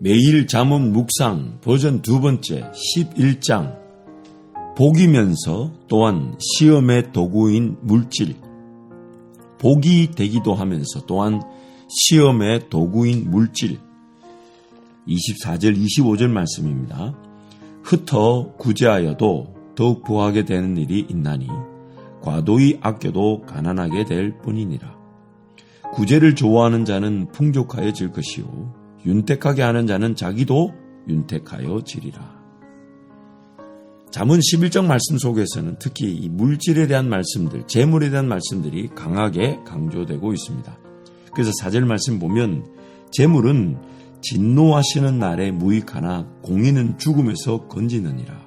매일 잠언 묵상 버전 2번째 11장 복이면서 또한 시험의 도구인 물질, 복이 되기도 하면서 또한 시험의 도구인 물질. 24절 25절 말씀입니다. 흩어 구제하여도 더욱 부하게 되는 일이 있나니 과도히 아껴도 가난하게 될 뿐이니라. 구제를 좋아하는 자는 풍족하여질 것이요 윤택하게 하는 자는 자기도 윤택하여지리라. 잠언 11장 말씀 속에서는 특히 이 물질에 대한 말씀들, 재물에 대한 말씀들이 강하게 강조되고 있습니다. 그래서 4절 말씀 보면 재물은 진노하시는 날에 무익하나 공의는 죽음에서 건지느니라.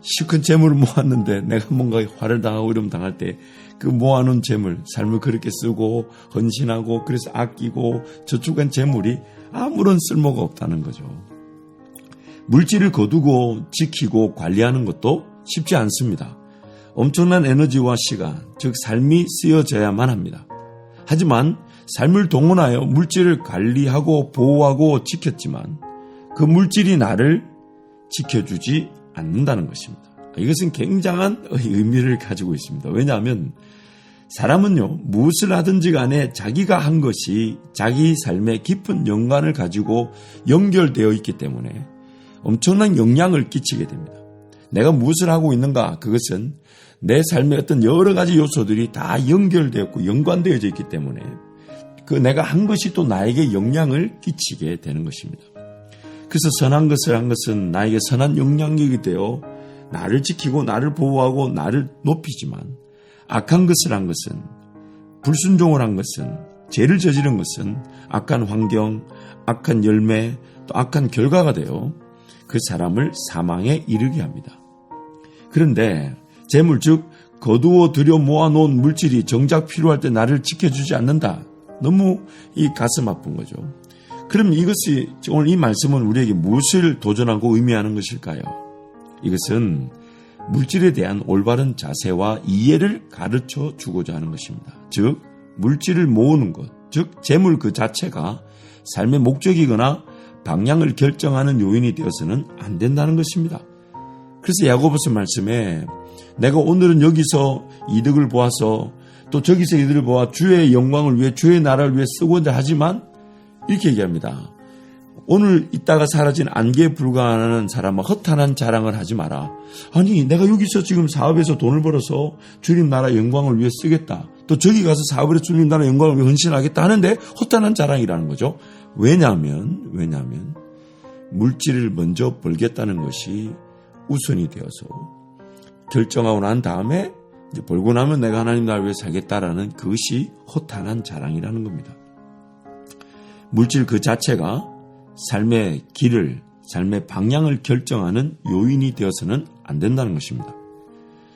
실컷 재물을 모았는데 내가 뭔가 화를 당하고 이러면 당할 때 그 모아놓은 재물, 삶을 그렇게 쓰고 헌신하고 그래서 아끼고 저축한 재물이 아무런 쓸모가 없다는 거죠. 물질을 거두고 지키고 관리하는 것도 쉽지 않습니다. 엄청난 에너지와 시간, 즉 삶이 쓰여져야만 합니다. 하지만 삶을 동원하여 물질을 관리하고 보호하고 지켰지만 그 물질이 나를 지켜주지 않는다는 것입니다. 이것은 굉장한 의미를 가지고 있습니다. 왜냐하면 사람은요, 무엇을 하든지 간에 자기가 한 것이 자기 삶에 깊은 연관을 가지고 연결되어 있기 때문에 엄청난 영향을 끼치게 됩니다. 내가 무엇을 하고 있는가, 그것은 내 삶의 어떤 여러 가지 요소들이 다 연결되었고 연관되어져 있기 때문에 그 내가 한 것이 또 나에게 영향을 끼치게 되는 것입니다. 그래서 선한 것을 한 것은 나에게 선한 영향력이 되어 나를 지키고 나를 보호하고 나를 높이지만 악한 것을 한 것은, 불순종을 한 것은, 죄를 저지른 것은 악한 환경, 악한 열매, 또 악한 결과가 되어 그 사람을 사망에 이르게 합니다. 그런데 재물, 즉 거두어 들여 모아놓은 물질이 정작 필요할 때 나를 지켜주지 않는다. 너무 이 가슴 아픈 거죠. 그럼 이것이 오늘 이 말씀은 우리에게 무엇을 도전하고 의미하는 것일까요? 이것은 물질에 대한 올바른 자세와 이해를 가르쳐 주고자 하는 것입니다. 즉 물질을 모으는 것, 즉 재물 그 자체가 삶의 목적이거나 방향을 결정하는 요인이 되어서는 안 된다는 것입니다. 그래서 야고보서 말씀에 내가 오늘은 여기서 이득을 보아서 또 저기서 이득을 보아 주의 영광을 위해 주의 나라를 위해 쓰고자 하지만 이렇게 얘기합니다. 오늘 있다가 사라진 안개에 불과한 사람은 허탄한 자랑을 하지 마라. 아니 내가 여기서 지금 사업에서 돈을 벌어서 주님 나라 영광을 위해 쓰겠다. 또 저기 가서 사업을 해서 주님 나라 영광을 위해 헌신하겠다 하는데 허탄한 자랑이라는 거죠. 왜냐하면 물질을 먼저 벌겠다는 것이 우선이 되어서 결정하고 난 다음에 이제 벌고 나면 내가 하나님 나라를 위해 살겠다라는 그것이 허탄한 자랑이라는 겁니다. 물질 그 자체가 삶의 길을, 삶의 방향을 결정하는 요인이 되어서는 안 된다는 것입니다.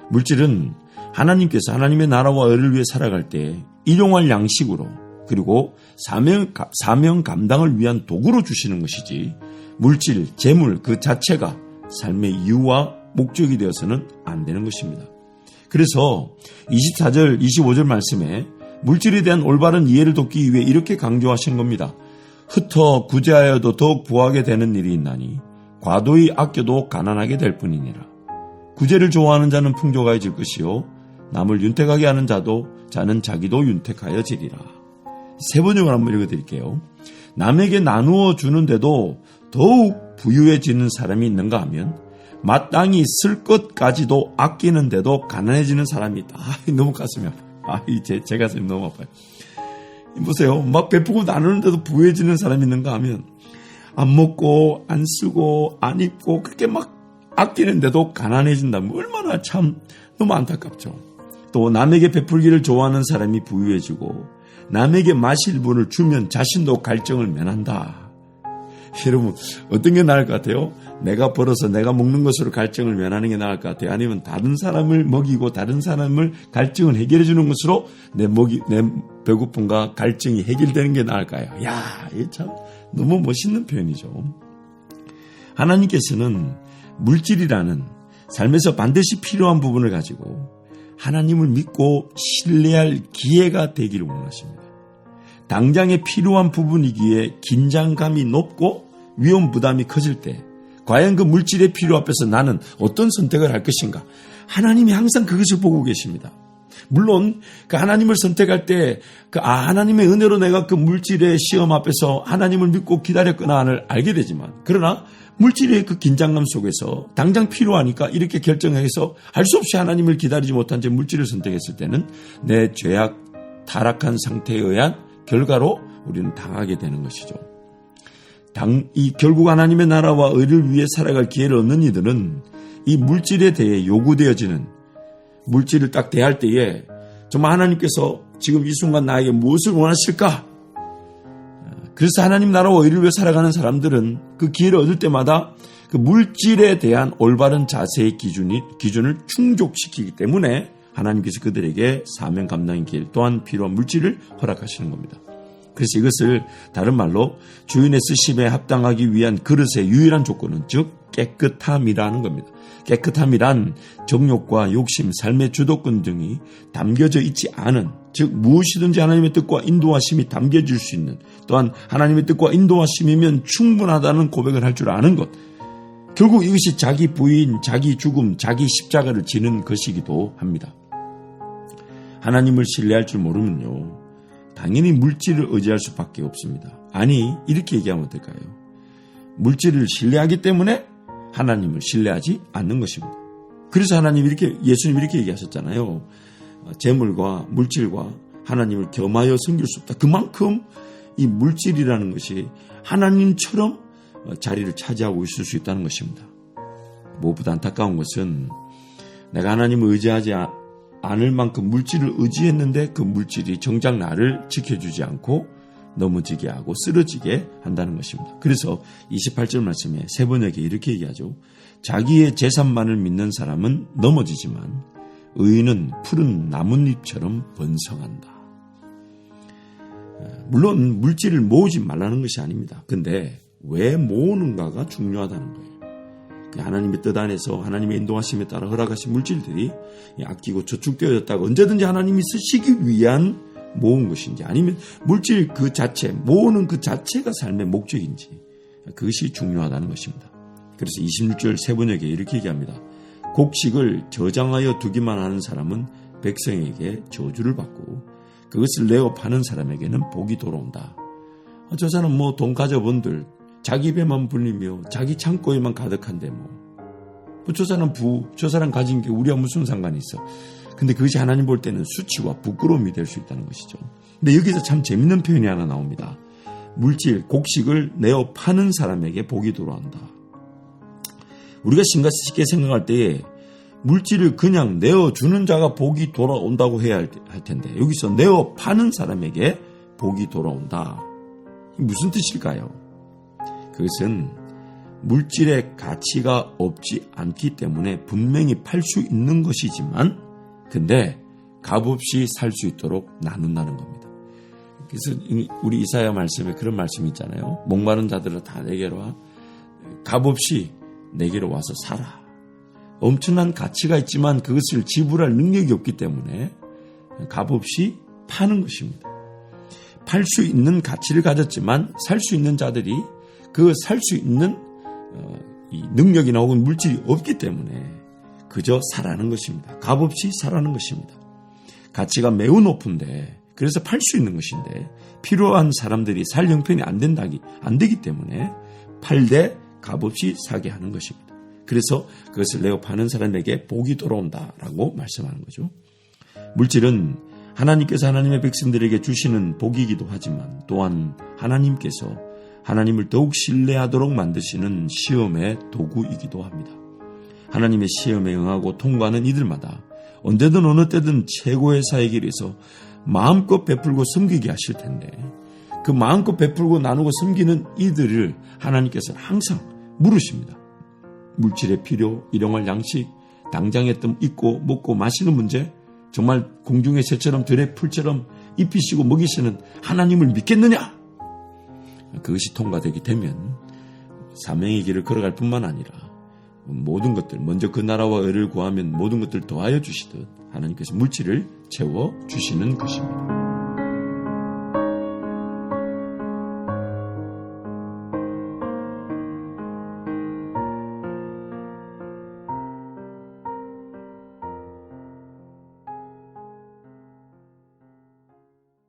물질은 하나님께서 하나님의 나라와 의를 위해 살아갈 때 일용할 양식으로 그리고 사명 감당을 위한 도구로 주시는 것이지 물질, 재물 그 자체가 삶의 이유와 목적이 되어서는 안 되는 것입니다. 그래서 24절, 25절 말씀에 물질에 대한 올바른 이해를 돕기 위해 이렇게 강조하신 겁니다. 흩어 구제하여도 더욱 부하게 되는 일이 있나니 과도히 아껴도 가난하게 될 뿐이니라. 구제를 좋아하는 자는 풍족하여질 것이요 남을 윤택하게 하는 자는 자기도 윤택하여지리라. 세 번역을 한번 읽어드릴게요. 남에게 나누어 주는데도 더욱 부유해지는 사람이 있는가 하면 마땅히 쓸 것까지도 아끼는데도 가난해지는 사람이 있다. 너무 가슴이 아파요. 제 가슴이 너무 아파요. 보세요. 막 베푸고 나누는데도 부유해지는 사람이 있는가 하면 안 먹고 안 쓰고 안 입고 그렇게 막 아끼는데도 가난해진다면 얼마나 참 너무 안타깝죠. 또 남에게 베풀기를 좋아하는 사람이 부유해지고 남에게 마실 분을 주면 자신도 갈증을 면한다. 여러분 어떤 게 나을 것 같아요? 내가 벌어서 내가 먹는 것으로 갈증을 면하는 게 나을 것 같아요? 아니면 다른 사람을 먹이고 다른 사람을 갈증을 해결해 주는 것으로 내 배고픔과 갈증이 해결되는 게 나을까요? 야, 이게 참 너무 멋있는 표현이죠. 하나님께서는 물질이라는 삶에서 반드시 필요한 부분을 가지고 하나님을 믿고 신뢰할 기회가 되기를 원하십니다. 당장에 필요한 부분이기에 긴장감이 높고 위험 부담이 커질 때 과연 그 물질의 필요 앞에서 나는 어떤 선택을 할 것인가? 하나님이 항상 그것을 보고 계십니다. 물론 그 하나님을 선택할 때 하나님의 은혜로 내가 그 물질의 시험 앞에서 하나님을 믿고 기다렸구나를 알게 되지만, 그러나 물질의 그 긴장감 속에서 당장 필요하니까 이렇게 결정해서 할 수 없이 하나님을 기다리지 못한 채 물질을 선택했을 때는 내 죄악 타락한 상태에 의한 결과로 우리는 당하게 되는 것이죠. 결국 하나님의 나라와 의를 위해 살아갈 기회를 얻는 이들은 이 물질에 대해 요구되어지는 물질을 딱 대할 때에 정말 하나님께서 지금 이 순간 나에게 무엇을 원하실까? 그래서 하나님 나라와 의를 위해 살아가는 사람들은 그 기회를 얻을 때마다 그 물질에 대한 올바른 자세의 기준을 충족시키기 때문에 하나님께서 그들에게 사명 감당의 길 또한 필요한 물질을 허락하시는 겁니다. 그래서 이것을 다른 말로 주인의 쓰심에 합당하기 위한 그릇의 유일한 조건은 즉 깨끗함이라는 겁니다. 깨끗함이란 정욕과 욕심, 삶의 주도권 등이 담겨져 있지 않은, 즉 무엇이든지 하나님의 뜻과 인도하심이 담겨질 수 있는, 또한 하나님의 뜻과 인도하심이면 충분하다는 고백을 할 줄 아는 것, 결국 이것이 자기 부인, 자기 죽음, 자기 십자가를 지는 것이기도 합니다. 하나님을 신뢰할 줄 모르면요, 당연히 물질을 의지할 수밖에 없습니다. 아니, 이렇게 얘기하면 어떨까요? 물질을 신뢰하기 때문에 하나님을 신뢰하지 않는 것입니다. 그래서 예수님이 이렇게 얘기하셨잖아요. 재물과 물질과 하나님을 겸하여 섬길 수 없다. 그만큼 이 물질이라는 것이 하나님처럼 자리를 차지하고 있을 수 있다는 것입니다. 무엇보다 안타까운 것은 내가 하나님을 의지하지 않을 만큼 물질을 의지했는데 그 물질이 정작 나를 지켜주지 않고 넘어지게 하고 쓰러지게 한다는 것입니다. 그래서 28절 말씀에 세 번역에 이렇게 얘기하죠. 자기의 재산만을 믿는 사람은 넘어지지만 의인은 푸른 나뭇잎처럼 번성한다. 물론 물질을 모으지 말라는 것이 아닙니다. 근데 왜 모으는가가 중요하다는 거예요. 하나님의 뜻 안에서 하나님의 인도하심에 따라 허락하신 물질들이 아끼고 저축되어졌다가 언제든지 하나님이 쓰시기 위한 모은 것인지, 아니면 물질 그 자체, 모으는 그 자체가 삶의 목적인지, 그것이 중요하다는 것입니다. 그래서 26절 세번역에 이렇게 얘기합니다. 곡식을 저장하여 두기만 하는 사람은 백성에게 저주를 받고 그것을 내어 파는 사람에게는 복이 돌아온다. 저 사람 돈 가져본들 자기 배만 불리며 자기 창고에만 가득한데 저 사람 가진 게 우리와 무슨 상관이 있어. 근데 그것이 하나님 볼 때는 수치와 부끄러움이 될 수 있다는 것이죠. 근데 여기서 참 재밌는 표현이 하나 나옵니다. 물질, 곡식을 내어 파는 사람에게 복이 돌아온다. 우리가 심각하게 생각할 때에 물질을 그냥 내어주는 자가 복이 돌아온다고 해야 할 텐데, 여기서 내어 파는 사람에게 복이 돌아온다. 무슨 뜻일까요? 그것은 물질의 가치가 없지 않기 때문에 분명히 팔 수 있는 것이지만 근데 값없이 살 수 있도록 나눈다는 겁니다. 그래서 우리 이사야 말씀에 그런 말씀이 있잖아요. 목마른 자들아 다 내게로 와. 값없이 내게로 와서 살아. 엄청난 가치가 있지만 그것을 지불할 능력이 없기 때문에 값없이 파는 것입니다. 팔 수 있는 가치를 가졌지만 살 수 있는 자들이 그 살 수 있는 이 능력이나 혹은 물질이 없기 때문에 그저 사라는 것입니다. 값없이 사라는 것입니다. 가치가 매우 높은데, 그래서 팔 수 있는 것인데 필요한 사람들이 살 형편이 안 되기 때문에 팔되 값없이 사게 하는 것입니다. 그래서 그것을 내어 파는 사람에게 복이 돌아온다라고 말씀하는 거죠. 물질은 하나님께서 하나님의 백성들에게 주시는 복이기도 하지만 또한 하나님께서 하나님을 더욱 신뢰하도록 만드시는 시험의 도구이기도 합니다. 하나님의 시험에 응하고 통과하는 이들마다 언제든 어느 때든 최고의 사의 길에서 마음껏 베풀고 섬기게 하실 텐데, 그 마음껏 베풀고 나누고 섬기는 이들을 하나님께서는 항상 물으십니다. 물질의 필요, 일용할 양식, 당장에 있고 먹고 마시는 문제, 정말 공중의 새처럼 들의 풀처럼 입히시고 먹이시는 하나님을 믿겠느냐? 그것이 통과되게 되면 사명의 길을 걸어갈 뿐만 아니라 모든 것들, 먼저 그 나라와 의를 구하면 모든 것들 더하여 주시듯 하나님께서 물질을 채워 주시는 것입니다.